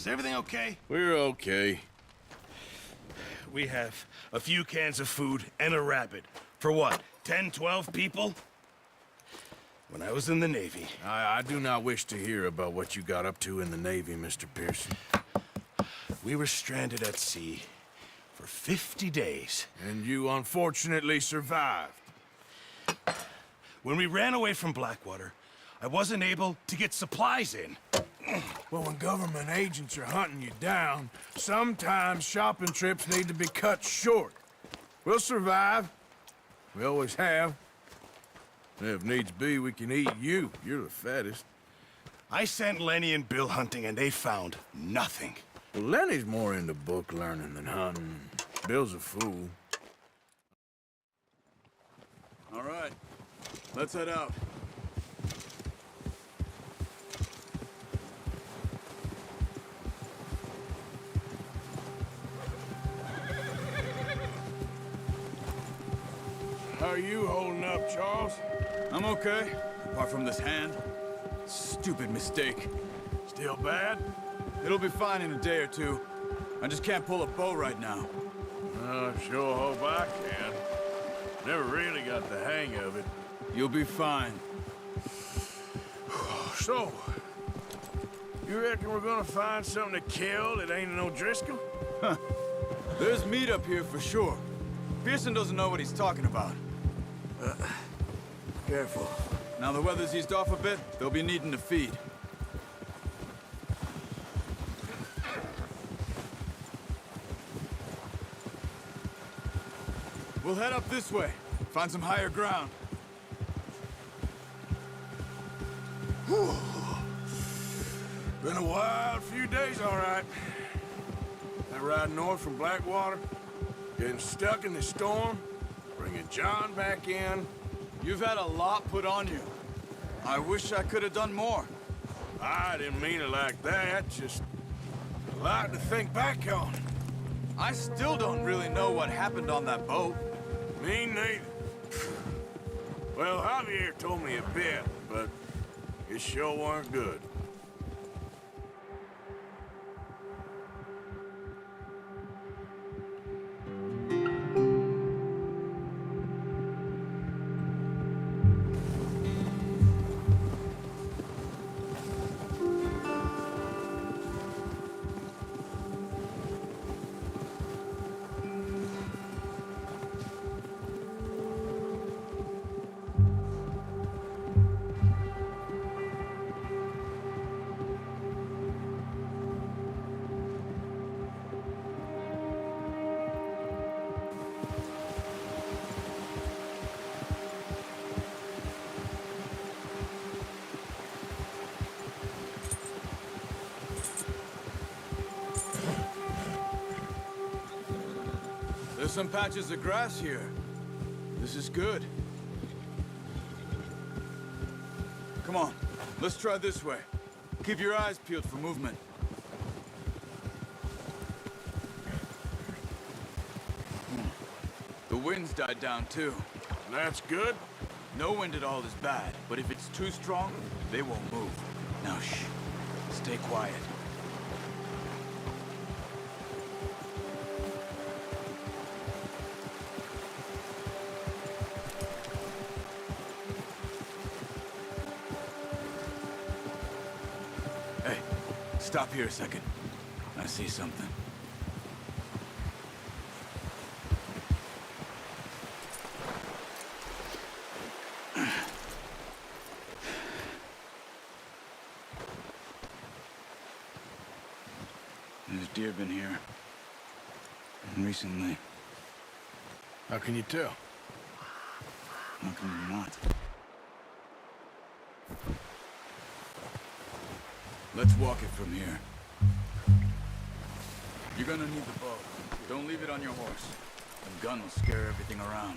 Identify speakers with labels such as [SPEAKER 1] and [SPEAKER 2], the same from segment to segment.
[SPEAKER 1] Is everything okay?
[SPEAKER 2] We're okay.
[SPEAKER 1] We have a few cans of food and a rabbit. For what, 10, 12 people? When I was in the Navy...
[SPEAKER 2] I do not wish to hear about what you got up to in the Navy, Mr. Pearson.
[SPEAKER 1] We were stranded at sea for 50 days.
[SPEAKER 2] And you unfortunately survived.
[SPEAKER 1] When we ran away from Blackwater, I wasn't able to get supplies in.
[SPEAKER 2] Well, when government agents are hunting you down, sometimes shopping trips need to be cut short. We'll survive. We always have. And if needs be, we can eat you. You're the fattest.
[SPEAKER 1] I sent Lenny and Bill hunting, and they found nothing.
[SPEAKER 2] Well, Lenny's more into book learning than hunting. Bill's a fool.
[SPEAKER 3] All right, let's head out.
[SPEAKER 2] How are you holding up, Charles?
[SPEAKER 3] I'm okay, apart from this hand. Stupid mistake.
[SPEAKER 2] Still bad?
[SPEAKER 3] It'll be fine in a day or two. I just can't pull a bow right now.
[SPEAKER 2] I sure hope I can. Never really got the hang of it.
[SPEAKER 3] You'll be fine.
[SPEAKER 2] So, you reckon we're gonna find something to kill that ain't no Driscoll?
[SPEAKER 3] There's meat up here for sure. Pearson doesn't know what he's talking about.
[SPEAKER 2] Careful.
[SPEAKER 3] Now the weather's eased off a bit, they'll be needing to feed. We'll head up this way, find some higher ground.
[SPEAKER 2] Whew. Been a wild few days, all right. That ride north from Blackwater, getting stuck in the storm, bringing John back in.
[SPEAKER 3] You've had a lot put on you. I wish I could have done more.
[SPEAKER 2] I didn't mean it like that, just a lot to think back on.
[SPEAKER 3] I still don't really know what happened on that boat.
[SPEAKER 2] Me neither. Well, Javier told me a bit, but it sure weren't good.
[SPEAKER 3] There's some patches of grass here. This is good. Come on, let's try this way. Keep your eyes peeled for movement. The wind's died down too.
[SPEAKER 2] That's good.
[SPEAKER 3] No wind at all is bad, but if it's too strong, they won't move. Now shh, stay quiet. Hey, stop here a second. I see something. There's deer been here. And recently.
[SPEAKER 2] How can you tell?
[SPEAKER 3] How can you not? Let's walk it from here. You're gonna need the bow. Don't leave it on your horse. The gun will scare everything around.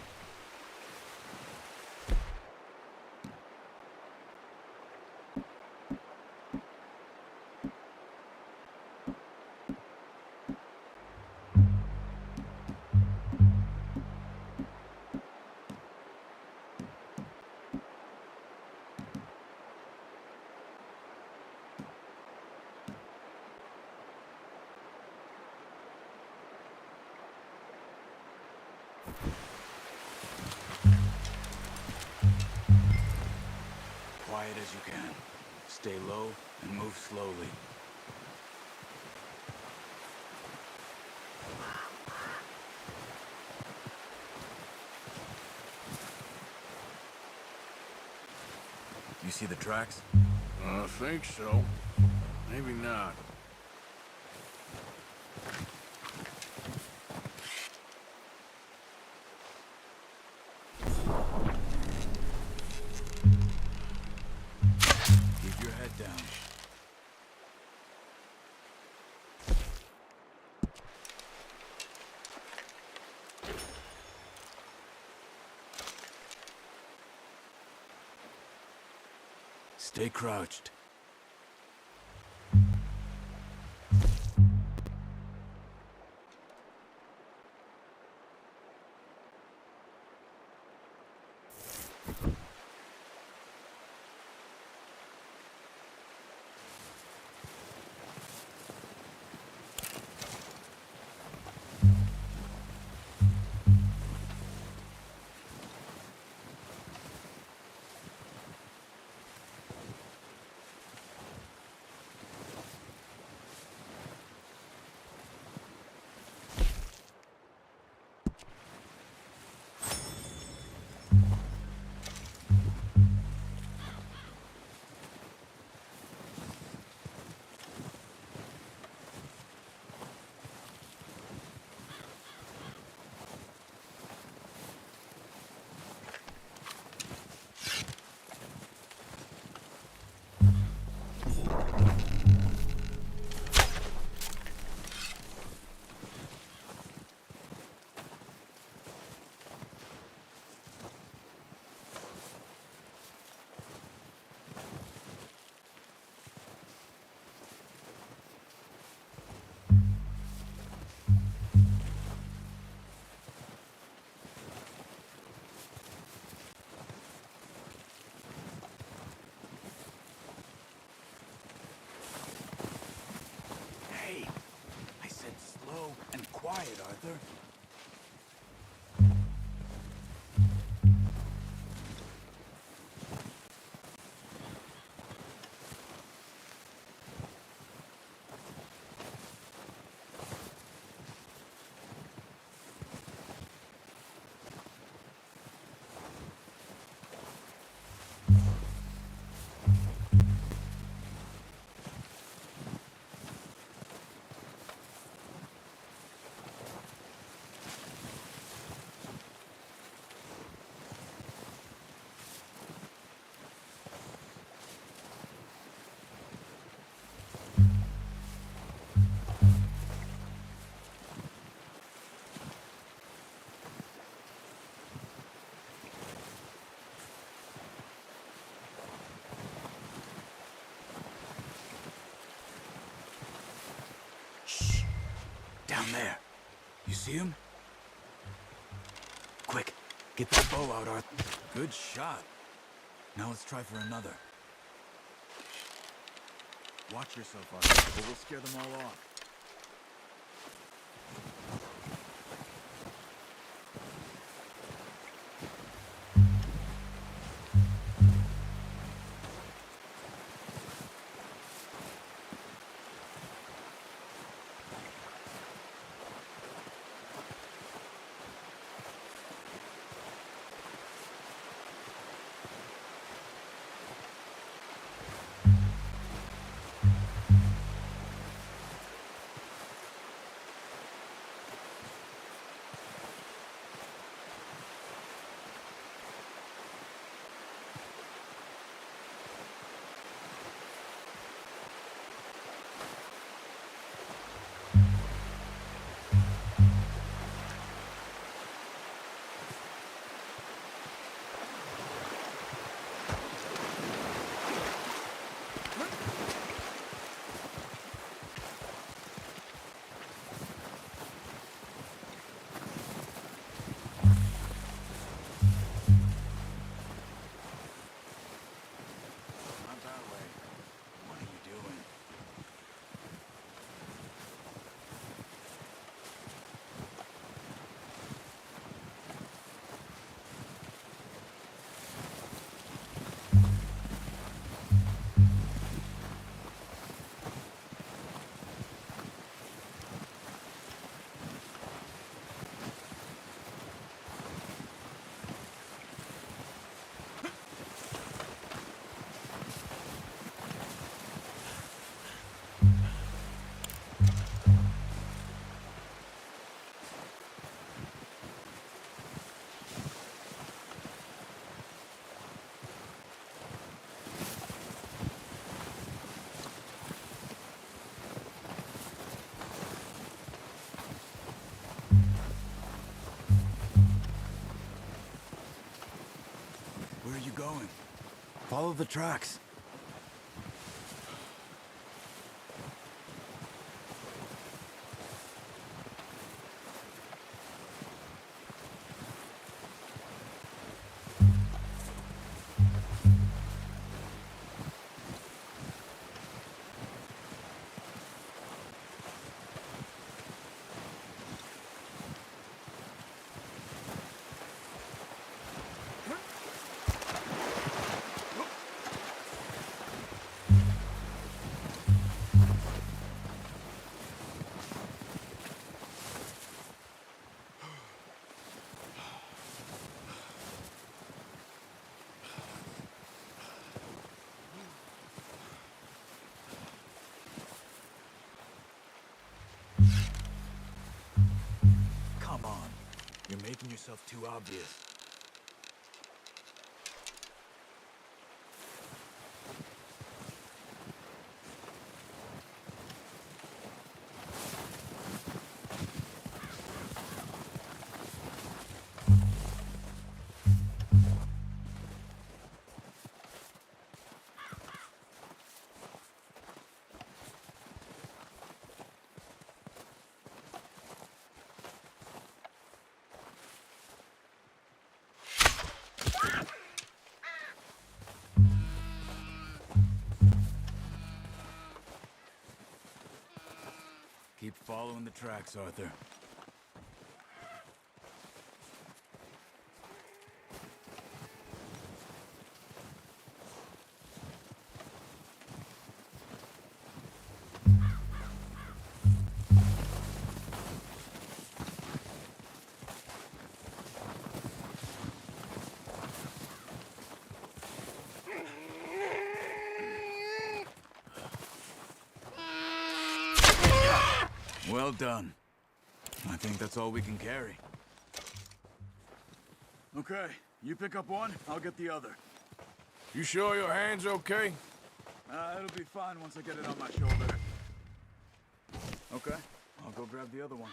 [SPEAKER 3] Quiet as you can. Stay low and move slowly. You see the tracks?
[SPEAKER 2] I think so. Maybe not.
[SPEAKER 3] Keep your head down. Stay crouched. Hey, I said slow and quiet, Arthur. Shh. Down there. You see him? Quick, get that bow out, Arthur. Good shot. Now let's try for another. Watch yourself, Arthur, or we'll scare them all off. going. Follow the tracks. Come on. You're making yourself too obvious. Keep following the tracks, Arthur. Well done. I think that's all we can carry. Okay, you pick up one, I'll get the other.
[SPEAKER 2] You sure your hand's okay?
[SPEAKER 3] It'll be fine once I get it on my shoulder. Okay, I'll go grab the other one.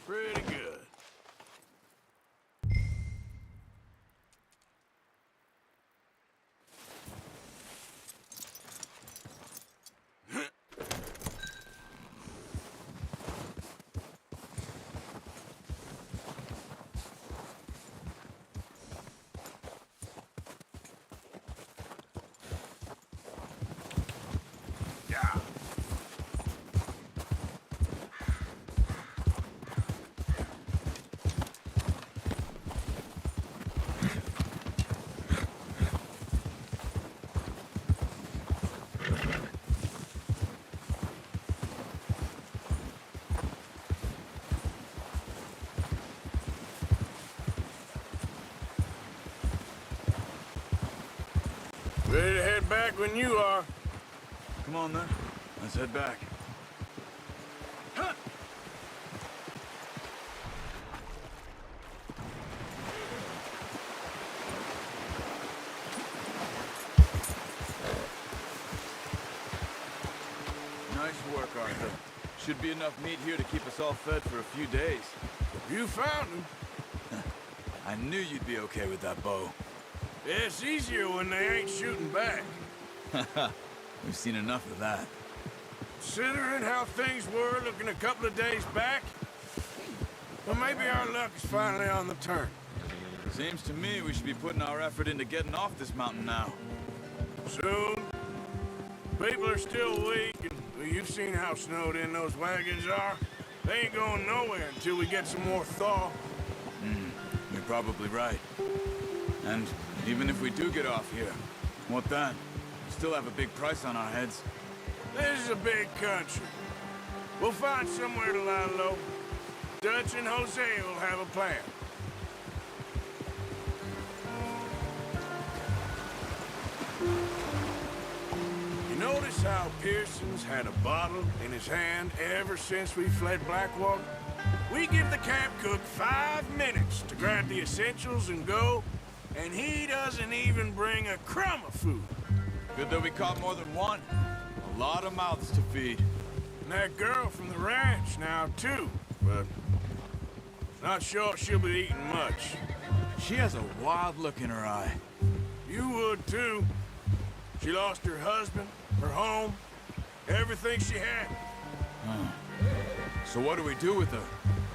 [SPEAKER 2] Pretty good. Yeah. Ready to head back when you are.
[SPEAKER 3] Come on then, let's head back. Nice work, Arthur. Should be enough meat here to keep us all fed for a few days.
[SPEAKER 2] You found him.
[SPEAKER 3] I knew you'd be okay with that bow.
[SPEAKER 2] It's easier when they ain't shooting back.
[SPEAKER 3] We've seen enough of that.
[SPEAKER 2] Considering how things were looking a couple of days back, well, maybe our luck is finally on the turn.
[SPEAKER 3] Seems to me we should be putting our effort into getting off this mountain now.
[SPEAKER 2] Soon. People are still weak, and well, you've seen how snowed in those wagons are. They ain't going nowhere until we get some more thaw.
[SPEAKER 3] You're probably right. And even if we do get off here, what then? We still have a big price on our heads.
[SPEAKER 2] This is a big country. We'll find somewhere to lie low. Dutch and Jose will have a plan. You notice how Pearson's had a bottle in his hand ever since we fled Blackwater? We give the camp cook 5 minutes to grab the essentials and go, and he doesn't even bring a crumb of food.
[SPEAKER 3] Good that we caught more than one. A lot of mouths to feed.
[SPEAKER 2] And that girl from the ranch now, too. But not sure she'll be eating much.
[SPEAKER 3] She has a wild look in her eye.
[SPEAKER 2] You would, too. She lost her husband, her home, everything she had.
[SPEAKER 3] So what do we do with her?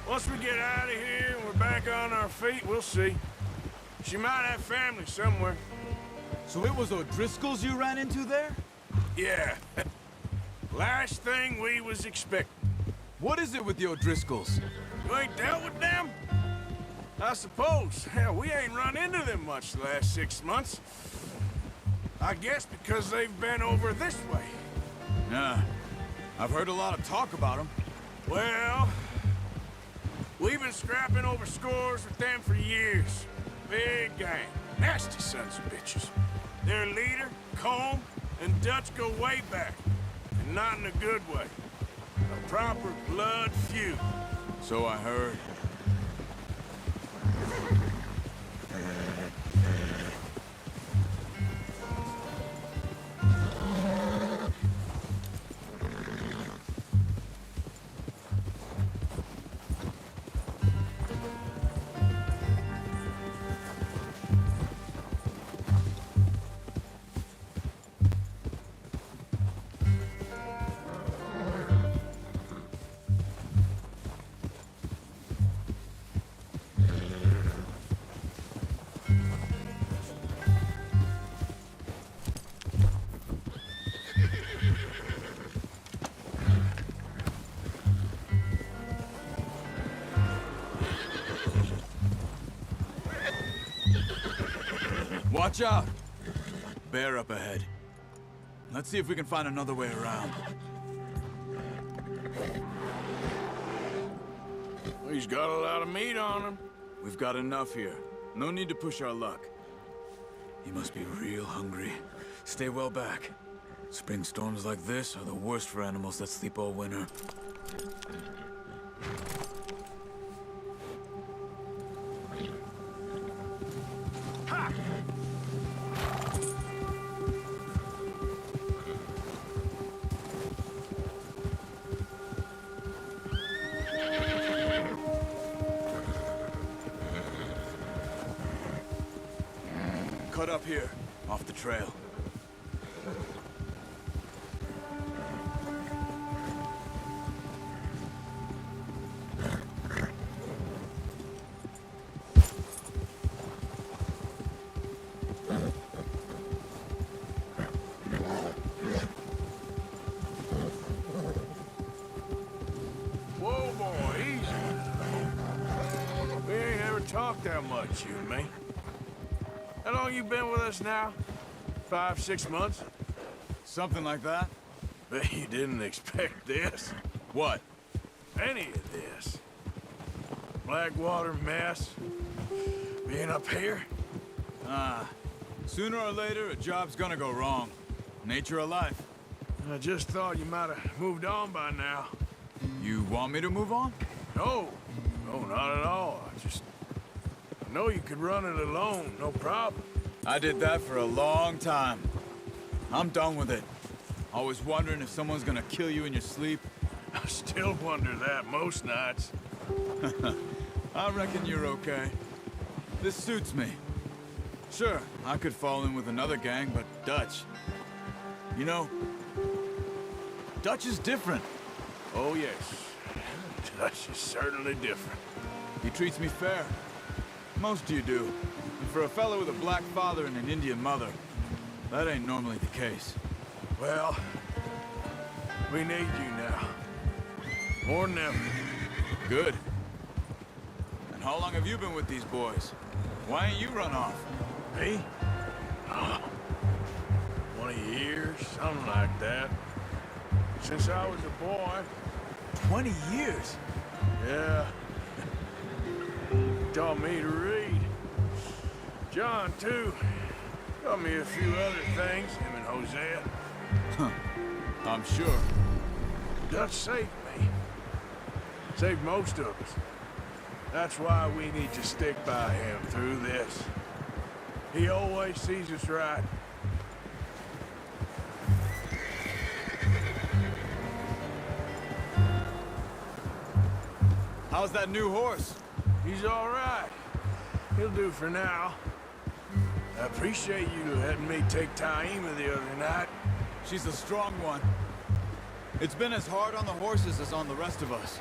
[SPEAKER 2] Once we get out of here and we're back on our feet, we'll see. She might have family somewhere.
[SPEAKER 3] So it was O'Driscoll's you ran into there?
[SPEAKER 2] Yeah. Last thing we was expecting.
[SPEAKER 3] What is it with the O'Driscolls?
[SPEAKER 2] You ain't dealt with them? I suppose. Hell, we ain't run into them much the last 6 months. I guess because they've been over this way.
[SPEAKER 3] Yeah. I've heard a lot of talk about them.
[SPEAKER 2] Well, we've been scrapping over scores with them for years. Big gang. Nasty sons of bitches. Their leader, Colm, and Dutch go way back. And not in a good way. A proper blood feud.
[SPEAKER 3] So I heard. Watch out! Bear up ahead. Let's see if we can find another way around.
[SPEAKER 2] He's got a lot of meat on him.
[SPEAKER 3] We've got enough here. No need to push our luck. He must be real hungry. Stay well back. Spring storms like this are the worst for animals that sleep all winter.
[SPEAKER 2] Ha!
[SPEAKER 3] Cut up here, off the trail.
[SPEAKER 2] Whoa, boy, easy. We ain't ever talked that much, you and me. How long you been with us now? 5, 6 months?
[SPEAKER 3] Something like that?
[SPEAKER 2] Bet you didn't expect this.
[SPEAKER 3] What?
[SPEAKER 2] Any of this. Blackwater mess. Being up here.
[SPEAKER 3] Sooner or later, a job's gonna go wrong. Nature of life.
[SPEAKER 2] I just thought you might have moved on by now.
[SPEAKER 3] You want me to move on?
[SPEAKER 2] No. No, not at all. I know you could run it alone, no problem.
[SPEAKER 3] I did that for a long time. I'm done with it. Always wondering if someone's gonna kill you in your sleep.
[SPEAKER 2] I still wonder that most nights.
[SPEAKER 3] I reckon you're okay. This suits me. Sure, I could fall in with another gang, but Dutch... You know, Dutch is different.
[SPEAKER 2] Oh, yes. Dutch is certainly different.
[SPEAKER 3] He treats me fair. Most of you do. And for a fellow with a black father and an Indian mother, that ain't normally the case.
[SPEAKER 2] Well, we need you now. More than ever.
[SPEAKER 3] Good. And how long have you been with these boys? Why ain't you run off?
[SPEAKER 2] Me? 20 years, something like that. Since I was a boy.
[SPEAKER 3] 20 years?
[SPEAKER 2] Yeah. Taught me to read. John, too. Taught me a few other things, him and Hosea.
[SPEAKER 3] I'm sure.
[SPEAKER 2] Dutch saved me. Saved most of us. That's why we need to stick by him through this. He always sees us right.
[SPEAKER 3] How's that new horse?
[SPEAKER 2] He's all right. He'll do for now. I appreciate you letting me take Taima the other night.
[SPEAKER 3] She's a strong one. It's been as hard on the horses as on the rest of us.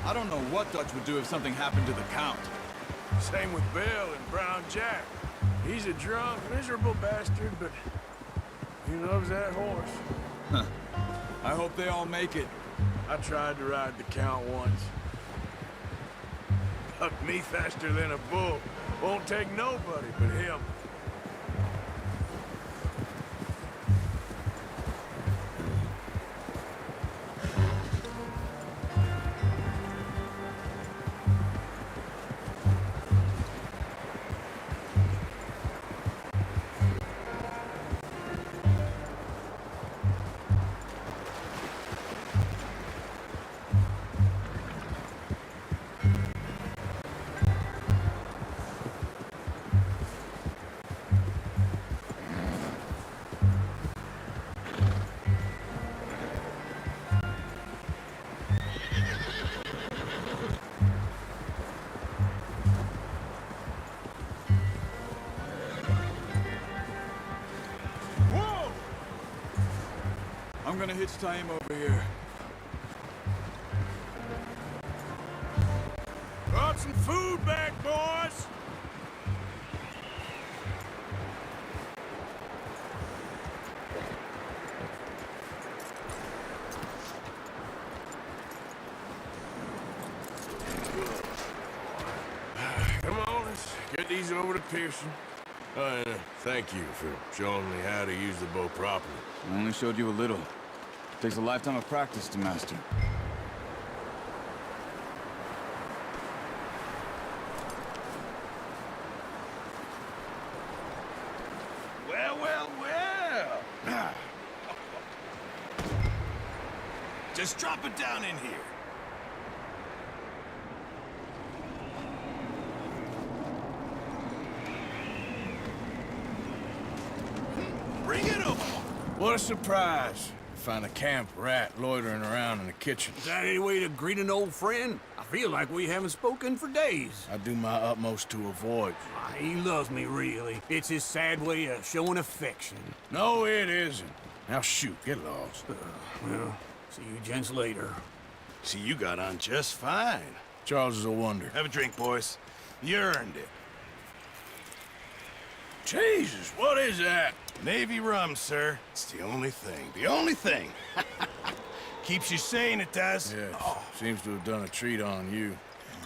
[SPEAKER 3] I don't know what Dutch would do if something happened to the Count.
[SPEAKER 2] Same with Bill and Brown Jack. He's a drunk, miserable bastard, but he loves that horse.
[SPEAKER 3] I hope they all make it.
[SPEAKER 2] I tried to ride the Count once. Hucked me faster than a bull. Won't take nobody but him.
[SPEAKER 3] I'm gonna hitch Taima over here.
[SPEAKER 2] Brought some food back, boys! Come on, let's get these over to Pearson. Thank you for showing me how to use the bow properly.
[SPEAKER 3] I only showed you a little. Takes a lifetime of practice to master.
[SPEAKER 1] Well, well, well. Just drop it down in here. Bring it over.
[SPEAKER 2] What a surprise. Find a camp rat loitering around in the kitchen.
[SPEAKER 4] Is that any way to greet an old friend? I feel like we haven't spoken for days.
[SPEAKER 2] I do my utmost to avoid.
[SPEAKER 4] He loves me, really. It's his sad way of showing affection.
[SPEAKER 2] No, it isn't. Now shoot, get lost.
[SPEAKER 4] Well, see you gents later.
[SPEAKER 1] See, you got on just fine.
[SPEAKER 2] Charles is a wonder.
[SPEAKER 1] Have a drink, boys. You earned it.
[SPEAKER 2] Jesus, what is that?
[SPEAKER 1] Navy rum, sir. It's the only thing. The only thing. Keeps you sane, it does.
[SPEAKER 2] Yes, seems to have done a treat on you.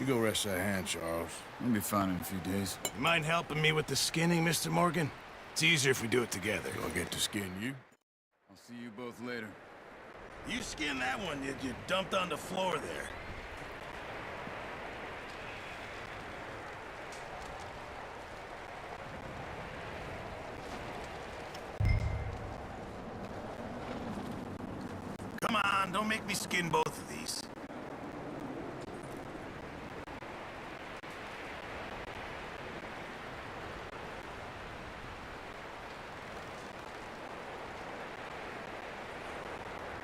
[SPEAKER 2] You go rest that hand, Charles.
[SPEAKER 3] I'll be fine in a few days.
[SPEAKER 1] You mind helping me with the skinning, Mr. Morgan? It's easier if we do it together.
[SPEAKER 2] Do I get to skin you?
[SPEAKER 3] I'll see you both later.
[SPEAKER 1] You skinned that one you dumped on the floor there. Come on, don't make me skin both of these.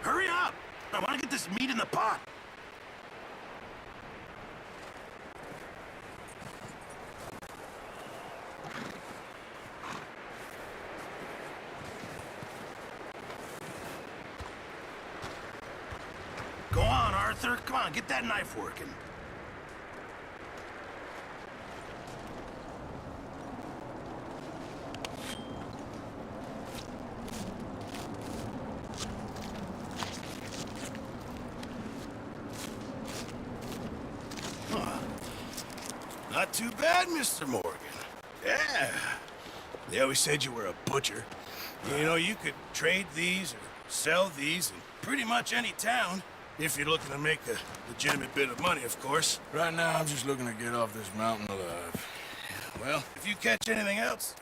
[SPEAKER 1] Hurry up! I want to get this meat in the pot. Go on, Arthur. Come on, get that knife working. Not too bad, Mr. Morgan. Yeah. They always said you were a butcher. You know, you could trade these or sell these in pretty much any town. If you're looking to make a legitimate bit of money, of course.
[SPEAKER 2] Right now, I'm just looking to get off this mountain alive.
[SPEAKER 1] Well, if you catch anything else,